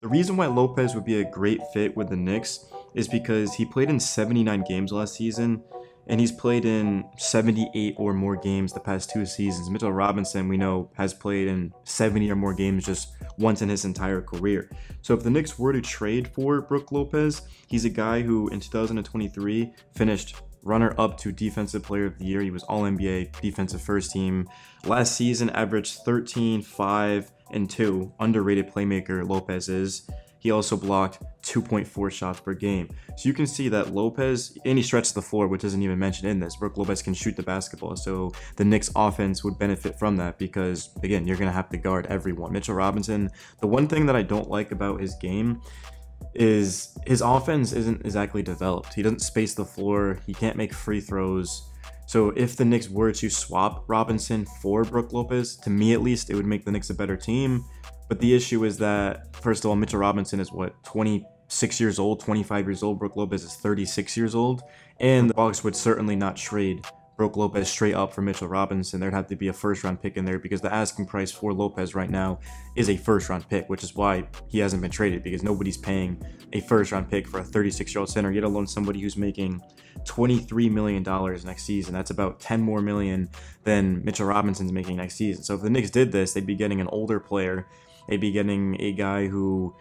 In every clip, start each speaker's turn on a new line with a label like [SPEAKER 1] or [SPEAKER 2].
[SPEAKER 1] The reason why Lopez would be a great fit with the Knicks is because he played in 79 games last season, and he's played in 78 or more games the past 2 seasons. Mitchell Robinson, we know, has played in 70 or more games just once in his entire career. So if the Knicks were to trade for Brook Lopez, he's a guy who in 2023 finished runner-up to Defensive Player of the Year. He was All-NBA Defensive First Team. Last season averaged 13, 5, and 2. Underrated playmaker Lopez is. He also blocked 2.4 shots per game. So you can see that Lopez, and he stretched the floor, which isn't even mentioned in this. Brook Lopez can shoot the basketball, so the Knicks offense would benefit from that because, again, you're going to have to guard everyone. Mitchell Robinson, the one thing that I don't like about his game is his offense isn't exactly developed. He doesn't space the floor. He can't make free throws. So if the Knicks were to swap Robinson for Brook Lopez, to me at least, it would make the Knicks a better team. But the issue is that, first of all, Mitchell Robinson is what, 26 years old, 25 years old. Brook Lopez is 36 years old. And the Bucks would certainly not trade Brook Lopez straight up for Mitchell Robinson. There'd have to be a first-round pick in there because the asking price for Lopez right now is a first-round pick, which is why he hasn't been traded, because nobody's paying a first-round pick for a 36-year-old center, yet alone somebody who's making $23 million next season. That's about $10 more million than Mitchell Robinson's making next season. So if the Knicks did this, they'd be getting an older player. They'd be getting a guy who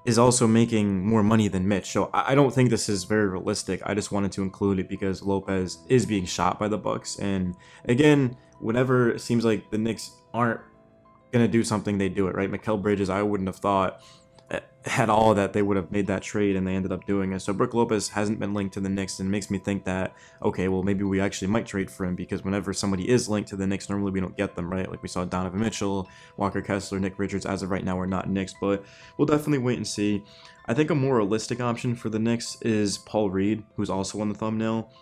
[SPEAKER 1] is also making more money than Mitch. So I don't think this is very realistic. I just wanted to include it because Lopez is being shot by the Bucks. And again, whenever it seems like the Knicks aren't going to do something, they do it, right? Mikal Bridges, I wouldn't have thought at all that they would have made that trade, and they ended up doing it. So Brook Lopez hasn't been linked to the Knicks, and it makes me think that, okay, well, maybe we actually might trade for him, because whenever somebody is linked to the Knicks, normally we don't get them, right? Like we saw Donovan Mitchell, Walker Kessler, Nick Richards. As of right now, we're not Knicks, but we'll definitely wait and see. I think a more realistic option for the Knicks is Paul Reed, who's also on the thumbnail.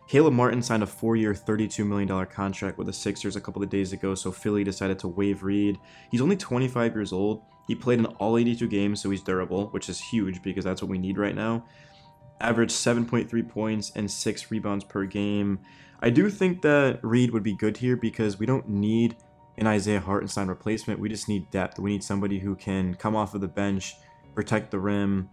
[SPEAKER 1] Caleb Martin signed a 4-year, $32 million contract with the Sixers a couple of days ago, so Philly decided to waive Reed. He's only 25 years old. He played in all 82 games, so he's durable, which is huge because that's what we need right now. Averaged 7.3 points and 6 rebounds per game. I do think that Reed would be good here because we don't need an Isaiah Hartenstein replacement. We just need depth. We need somebody who can come off of the bench, protect the rim,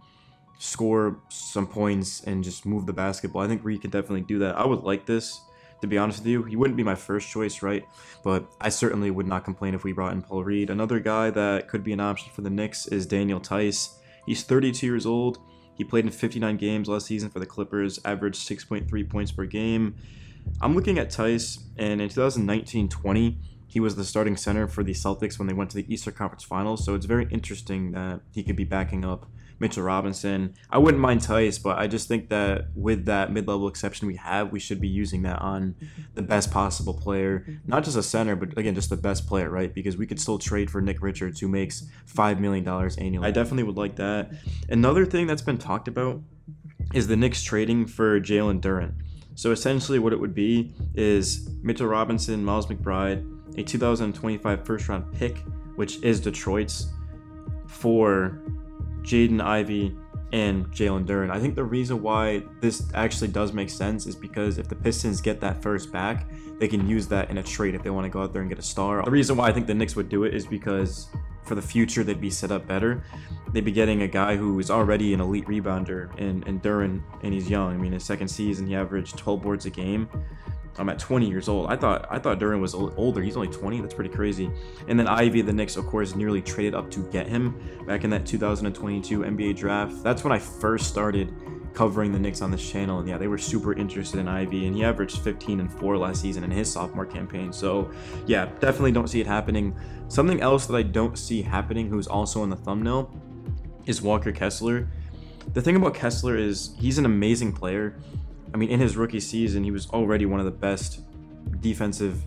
[SPEAKER 1] score some points, and just move the basketball. I think Reed could definitely do that. I would like this, to be honest with you. He wouldn't be my first choice, right? But I certainly would not complain if we brought in Paul Reed. Another guy that could be an option for the Knicks is Daniel Tice. He's 32 years old. He played in 59 games last season for the Clippers, averaged 6.3 points per game. I'm looking at Tice, and in 2019-20, he was the starting center for the Celtics when they went to the Eastern Conference Finals, so it's very interesting that he could be backing up Mitchell Robinson. I wouldn't mind Tice, but I just think that with that mid-level exception we have, we should be using that on the best possible player. Not just a center, but again, just the best player, right? Because we could still trade for Nick Richards, who makes $5 million annually. I definitely would like that. Another thing that's been talked about is the Knicks trading for Jalen Duren. So essentially what it would be is Mitchell Robinson, Miles McBride, a 2025 first-round pick, which is Detroit's, for Jaden Ivey and Jalen Duren. I think the reason why this actually does make sense is because if the Pistons get that first back, they can use that in a trade if they want to go out there and get a star. The reason why I think the Knicks would do it is because for the future they'd be set up better. They'd be getting a guy who is already an elite rebounder in Duren, and he's young. I mean, his second season he averaged 12 boards a game. I'm at 20 years old. I thought Duren was older. He's only 20. That's pretty crazy. And then Ivy, the Knicks, of course, nearly traded up to get him back in that 2022 NBA draft. That's when I first started covering the Knicks on this channel. And yeah, they were super interested in Ivy, and he averaged 15 and 4 last season in his sophomore campaign. So yeah, definitely don't see it happening. Something else that I don't see happening, who's also in the thumbnail, is Walker Kessler. The thing about Kessler is he's an amazing player. I mean, in his rookie season, he was already one of the best defensive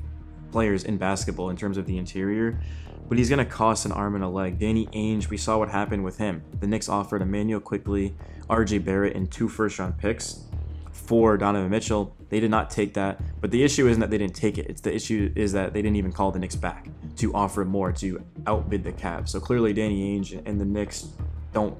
[SPEAKER 1] players in basketball in terms of the interior, but he's going to cost an arm and a leg. Danny Ainge, we saw what happened with him. The Knicks offered Emmanuel Quickley, RJ Barrett, and 2 first-round picks for Donovan Mitchell. They did not take that, but the issue isn't that they didn't take it. The issue is that they didn't even call the Knicks back to offer more, to outbid the Cavs. So clearly Danny Ainge and the Knicks don't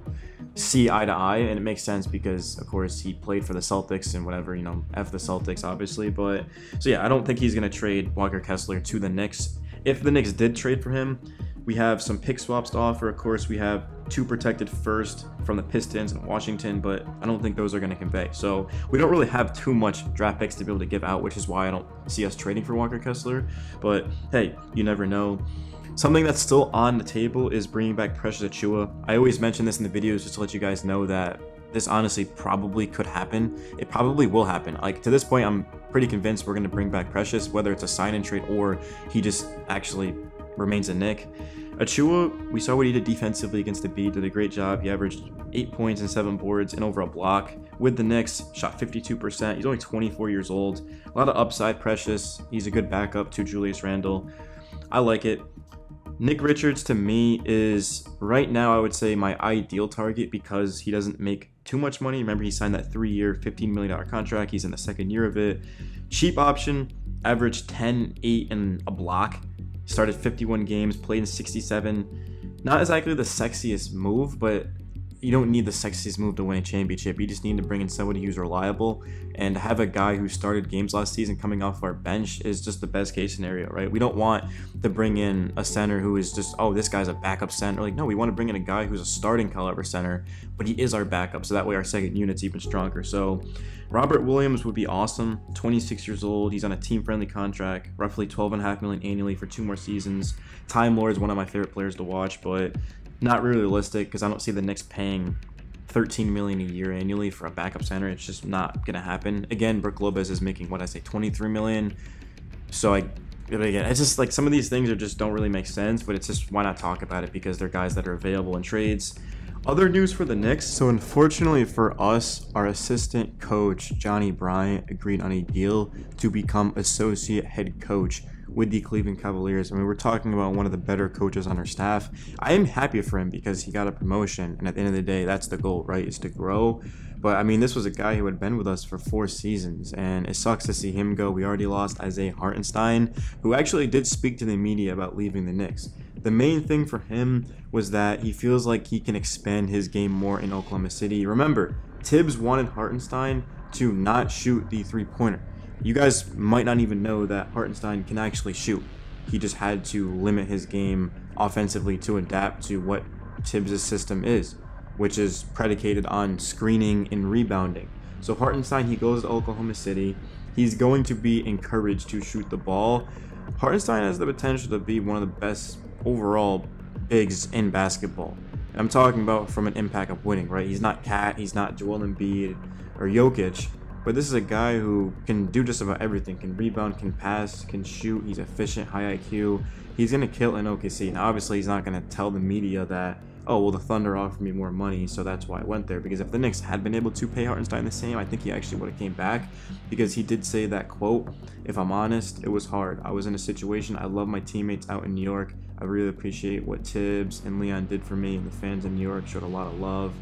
[SPEAKER 1] see eye to eye, and it makes sense because of course he played for the Celtics and whatever, you know, F the Celtics obviously. But so yeah, I don't think he's going to trade Walker Kessler to the Knicks. If the Knicks did trade for him, we have some pick swaps to offer. Of course, we have two protected first from the Pistons and Washington, but I don't think those are going to convey. So we don't really have too much draft picks to be able to give out, which is why I don't see us trading for Walker Kessler. But hey, you never know. Something that's still on the table is bringing back Precious Achiuwa. I always mention this in the videos just to let you guys know that this honestly probably could happen. It probably will happen. Like, to this point, I'm pretty convinced we're going to bring back Precious, whether it's a sign-in trade or he just actually remains a Knick. Achiuwa, we saw what he did defensively against the Beat, did a great job. He averaged 8 points and 7 boards and over a block. With the Knicks, shot 52%. He's only 24 years old. A lot of upside. Precious. He's a good backup to Julius Randle. I like it. Nick Richards, to me, is right now, I would say, my ideal target because he doesn't make too much money. Remember, he signed that 3-year, $15 million contract. He's in the second year of it. Cheap option, averaged 10, 8, and a block. Started 51 games, played in 67. Not exactly the sexiest move, but you don't need the sexiest move to win a championship. You just need to bring in somebody who's reliable, and have a guy who started games last season coming off our bench is just the best case scenario, right? We don't want to bring in a center who is just, oh, this guy's a backup center. Like, no, we want to bring in a guy who's a starting caliber center, but he is our backup, so that way our second unit's even stronger. So Robert Williams would be awesome. 26 years old. He's on a team-friendly contract, roughly $12.5 million annually for 2 more seasons. Time Lord is one of my favorite players to watch, but not really realistic because I don't see the Knicks paying $13 million a year annually for a backup center. It's just not gonna happen. Again, Brook Lopez is making, what I say, $23 million. So again, it's just like some of these things are just don't really make sense, but it's just, why not talk about it, because they're guys that are available in trades. Other news for the Knicks. So unfortunately for us, our assistant coach Johnny Bryant agreed on a deal to become associate head coach with the Cleveland Cavaliers. I mean, we're talking about one of the better coaches on our staff. I am happy for him because he got a promotion, and at the end of the day, that's the goal, right? Is to grow. But I mean, this was a guy who had been with us for 4 seasons, and it sucks to see him go. We already lost Isaiah Hartenstein, who actually did speak to the media about leaving the Knicks. The main thing for him was that he feels like he can expand his game more in Oklahoma City. Remember, Tibbs wanted Hartenstein to not shoot the 3-pointer. You guys might not even know that Hartenstein can actually shoot. He just had to limit his game offensively to adapt to what Tibbs' system is, which is predicated on screening and rebounding. So Hartenstein, he goes to Oklahoma City. He's going to be encouraged to shoot the ball. Hartenstein has the potential to be one of the best overall bigs in basketball. And I'm talking about from an impact of winning, right? He's not Cat, he's not Joel Embiid or Jokic. But this is a guy who can do just about everything. Can rebound, can pass, can shoot. He's efficient, high IQ. He's going to kill in OKC. Now, obviously, he's not going to tell the media that, oh, well, the Thunder offered me more money, so that's why I went there. Because if the Knicks had been able to pay Hartenstein the same, I think he actually would have came back. Because he did say that, quote, if I'm honest, it was hard. I was in a situation. I love my teammates out in New York. I really appreciate what Tibbs and Leon did for me, and the fans in New York showed a lot of love.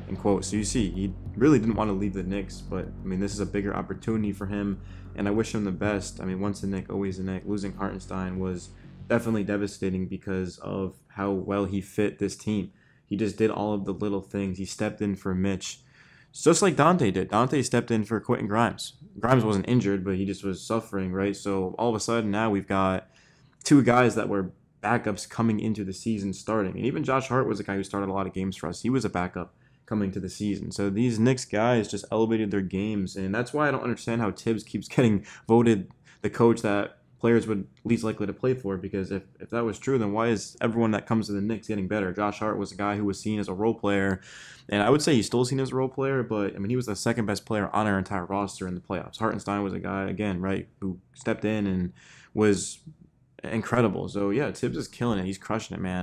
[SPEAKER 1] End quote. So you see, he really didn't want to leave the Knicks, but I mean, this is a bigger opportunity for him, and I wish him the best. I mean, once a Knick, always a Knick. Losing Hartenstein was definitely devastating because of how well he fit this team. He just did all of the little things. He stepped in for Mitch, just like Dante did. Dante stepped in for Quentin Grimes. Grimes wasn't injured, but he just was suffering, right? So all of a sudden now we've got 2 guys that were backups coming into the season starting. And even Josh Hart was a guy who started a lot of games for us. He was a backup coming to the season. So these Knicks guys just elevated their games, and that's why I don't understand how Tibbs keeps getting voted the coach that players would least likely to play for, because if that was true, then why is everyone that comes to the Knicks getting better? Josh Hart was a guy who was seen as a role player, and I would say he's still seen as a role player, but I mean, he was the second best player on our entire roster in the playoffs. Hartenstein was a guy, again, right, who stepped in and was incredible. So yeah, Tibbs is killing it. He's crushing it, man.